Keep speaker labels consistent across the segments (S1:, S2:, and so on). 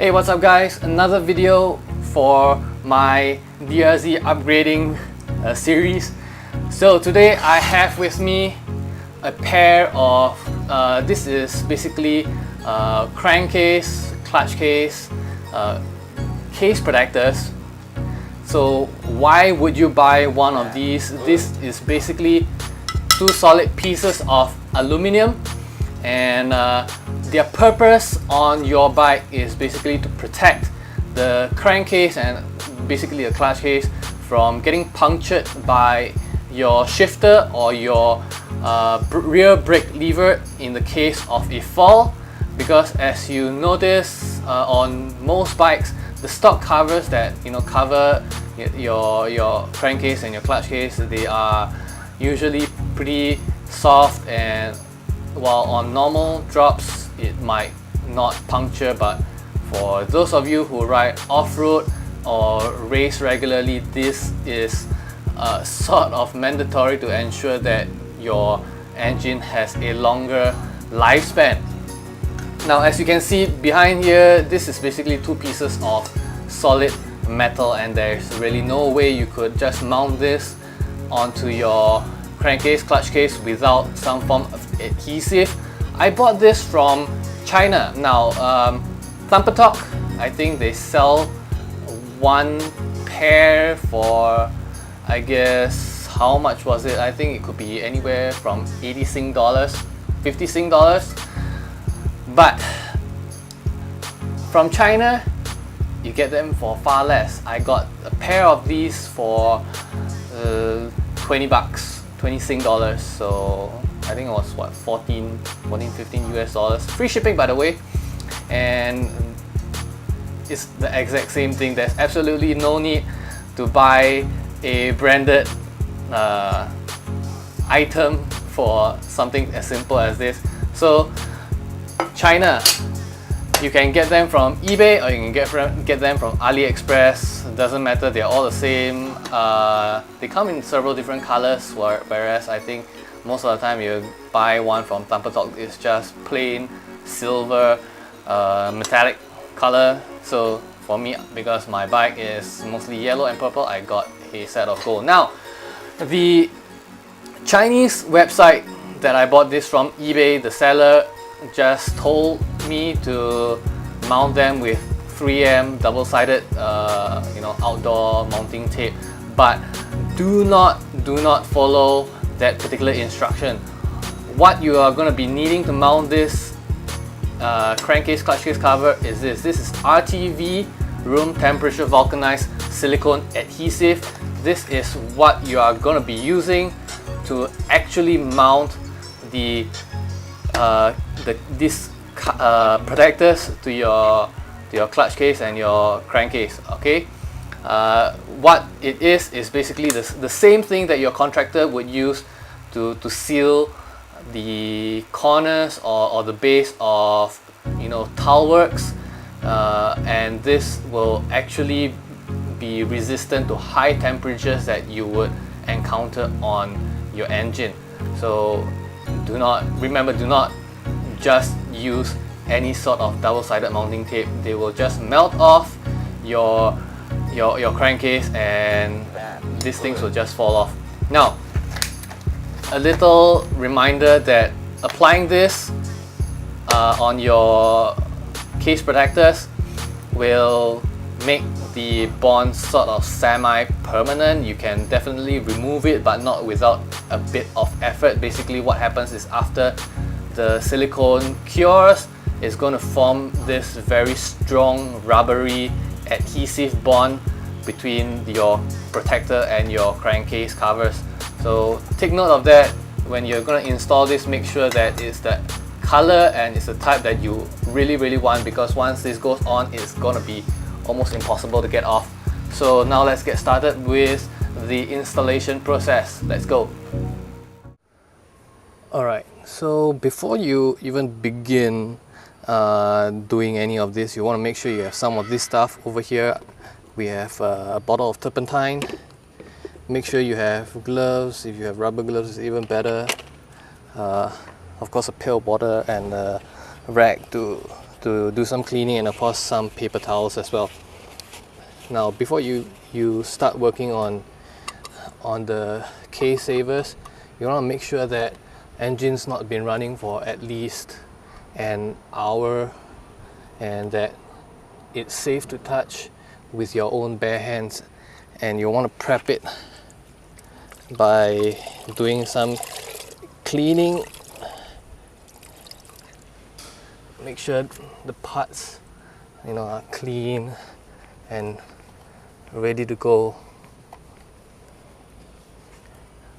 S1: Hey, what's up guys? Another video for my DRZ upgrading series. So today I have with me a pair of, this is basically crankcase, clutch case, case protectors. So why would you buy one of these? This is basically two solid pieces of aluminium, and their purpose on your bike is basically to protect the crankcase and basically the clutch case from getting punctured by your shifter or your rear brake lever in the case of a fall. Because as you notice on most bikes, the stock covers that cover your crankcase and your clutch case, they are usually pretty soft, and while on normal drops it might not puncture, but for those of you who ride off-road or race regularly, this is sort of mandatory to ensure that your engine has a longer lifespan. Now, as you can see behind here, this is basically two pieces of solid metal, and there's really no way you could just mount this onto your crankcase, clutch case without some form of adhesive. I bought this from China. Now, Alcatar, I think they sell one pair for, I guess, how much was it? I think it could be anywhere from 80 Sing dollars, 50 Sing dollars. But from China, you get them for far less. I got a pair of these for 20 bucks, 20 Sing dollars. So I think it was what, 14, 15 US dollars. Free shipping, by the way. And it's the exact same thing. There's absolutely no need to buy a branded item for something as simple as this. So China, you can get them from eBay or you can get them from AliExpress. Doesn't matter, they're all the same. They come in several different colors, whereas I think most of the time you buy one from Alcatar, it's just plain silver metallic color. So for me, because my bike is mostly yellow and purple, I got a set of gold. Now, the Chinese website that I bought this from, eBay, the seller just told me to mount them with 3M double-sided outdoor mounting tape, but do not follow that particular instruction. What you are going to be needing to mount this crankcase clutch case cover is this. This is RTV, room temperature vulcanized silicone adhesive. This is what you are going to be using to actually mount these protectors to your clutch case and your crankcase. Okay, what it is basically the same thing that your contractor would use to seal the corners or the base of tile works, and this will actually be resistant to high temperatures that you would encounter on your engine. So do not just use any sort of double-sided mounting tape. They will just melt off your crankcase and these things will just fall off. Now, a little reminder that applying this on your case protectors will make the bond sort of semi-permanent. You can definitely remove it, but not without a bit of effort. Basically what happens is, after the silicone cures, it's going to form this very strong rubbery adhesive bond between your protector and your crankcase covers. So take note of that when you're going to install this. Make sure that it's the color and it's the type that you really want, because once this goes on, it's going to be almost impossible to get off. So now let's get started with the installation process. Let's go. Alright, so before you even begin doing any of this, you want to make sure you have some of this stuff over here. We have a bottle of turpentine. Make sure you have gloves. If you have rubber gloves, it's even better. Of course, a pail of water and a rag to to do some cleaning and of course some paper towels as well. Now before you start working on the case savers, you want to make sure that engine's not been running for at least an hour and that it's safe to touch with your own bare hands, and you want to prep it by doing some cleaning. Make sure the parts, are clean and ready to go.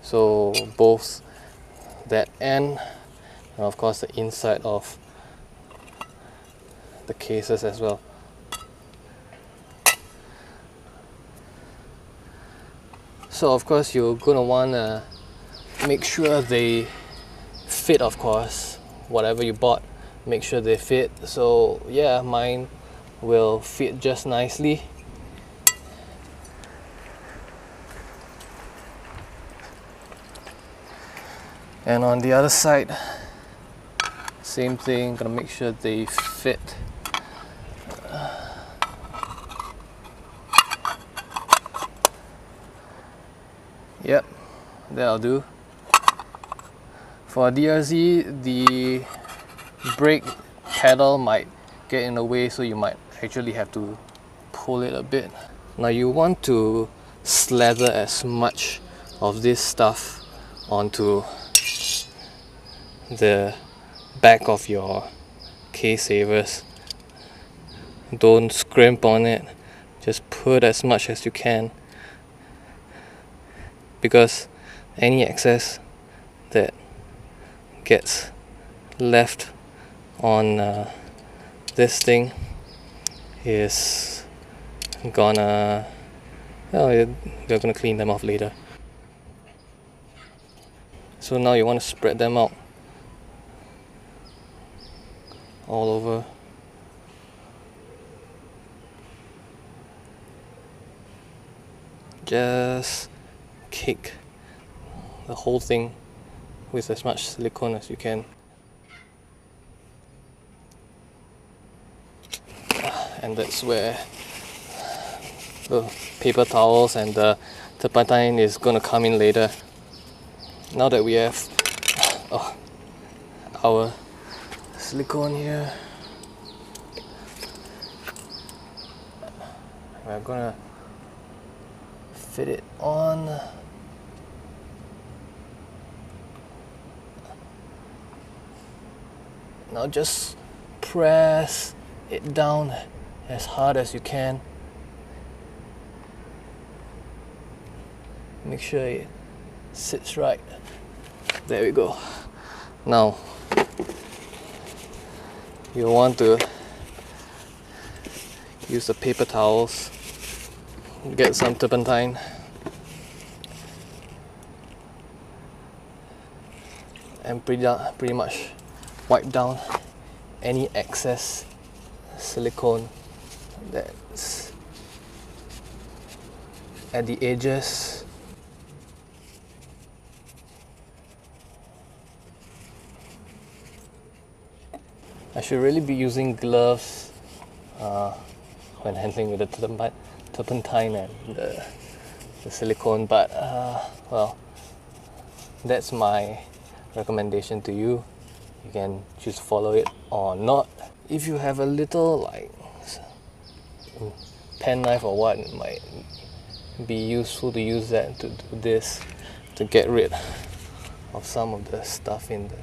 S1: So both that end and of course the inside of the cases as well. So of course you're gonna wanna make sure they fit, of course, whatever you bought, make sure they fit. So yeah, mine will fit just nicely. And on the other side, same thing, gonna make sure they fit. Yep, that'll do. For DRZ, the brake pedal might get in the way, so you might actually have to pull it a bit. Now you want to slather as much of this stuff onto the back of your case savers. Don't scrimp on it, just put as much as you can, because any excess that gets left on this thing is gonna, they're gonna clean them off later. So now you want to spread them out all over. Just cake the whole thing with as much silicone as you can. And that's where the paper towels and the turpentine is going to come in later. Now that we have our silicone here, we're going to fit it on. Now just press it down as hard as you can. Make sure it sits right. There we go. Now you want to use the paper towels, get some turpentine, and pretty much wipe down any excess silicone that's at the edges. I should really be using gloves when handling with the turpentine and the silicone, but well, that's my recommendation to you. You can choose to follow it or not. If you have a little like pen knife or what, it might be useful to use that to do this, to get rid of some of the stuff in the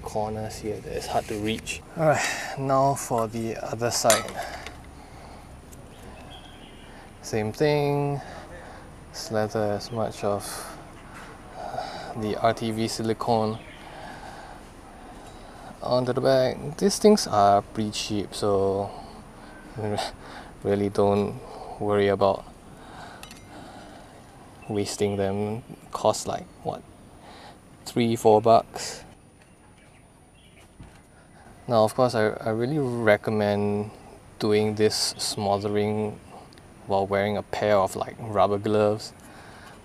S1: corners here that is hard to reach. Alright, now for the other side. Same thing, slather as much of the RTV silicone onto the back. These things are pretty cheap, so really don't worry about wasting them. Cost like what, $3-4 bucks. Now of course I really recommend doing this smothering while wearing a pair of like rubber gloves,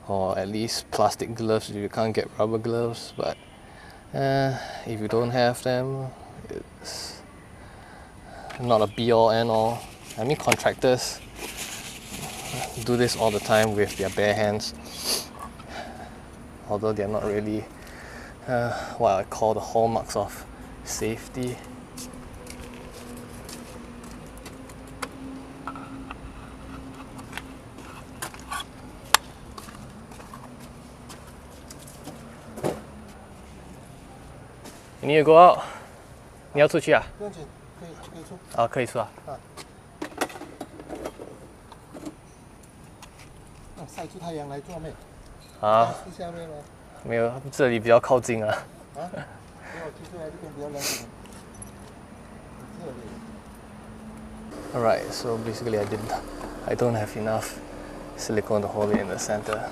S1: or at least plastic gloves if you can't get rubber gloves. But if you don't have them, not a be-all end-all. I mean, contractors do this all the time with their bare hands, although they're not really what I call the hallmarks of safety. You need to go out. 你要出去啊？
S2: 不用紧，可以出。
S1: 啊，可以出啊。
S2: 晒出太阳来做咩？
S1: 啊？
S2: 去下面吗？
S1: 没有，这里比较靠近啊。
S2: 啊？没有，其实来这边比较冷一点。这里。
S1: Alright, so basically I don't have enough silicone to hold it in the center.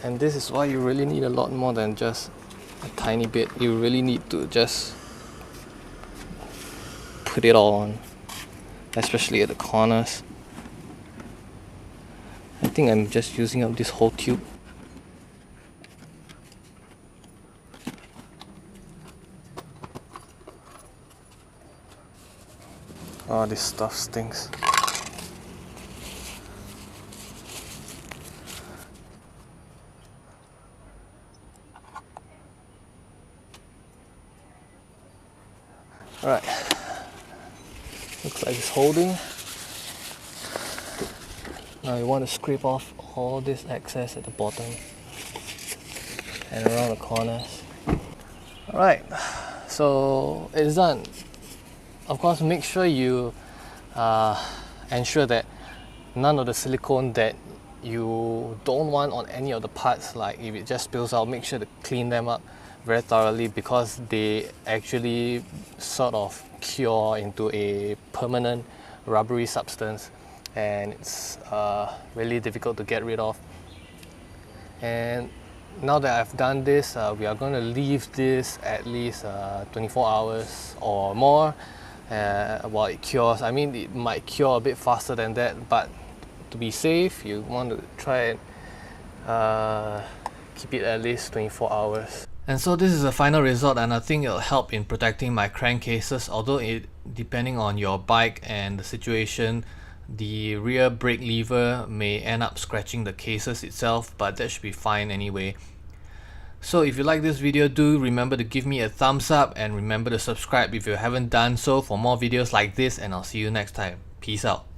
S1: And this is why you really need a lot more than just a tiny bit. You really need to just put it all on, especially at the corners. I think I'm just using up this whole tube. Oh, this stuff stinks. Alright, looks like it's holding. Now you want to scrape off all this excess at the bottom and around the corners. Alright, so it's done. Of course, make sure you ensure that none of the silicone that you don't want on any of the parts, like if it just spills out, make sure to clean them up very thoroughly, because they actually sort of cure into a permanent rubbery substance, and it's really difficult to get rid of. And now that I've done this, we are going to leave this at least 24 hours or more while it cures. I mean, it might cure a bit faster than that, but to be safe, you want to try and keep it at least 24 hours. And so this is the final result, and I think it'll help in protecting my crankcases, although depending on your bike and the situation, the rear brake lever may end up scratching the cases itself, but that should be fine anyway. So if you like this video, do remember to give me a thumbs up, and remember to subscribe if you haven't done so for more videos like this, and I'll see you next time. Peace out.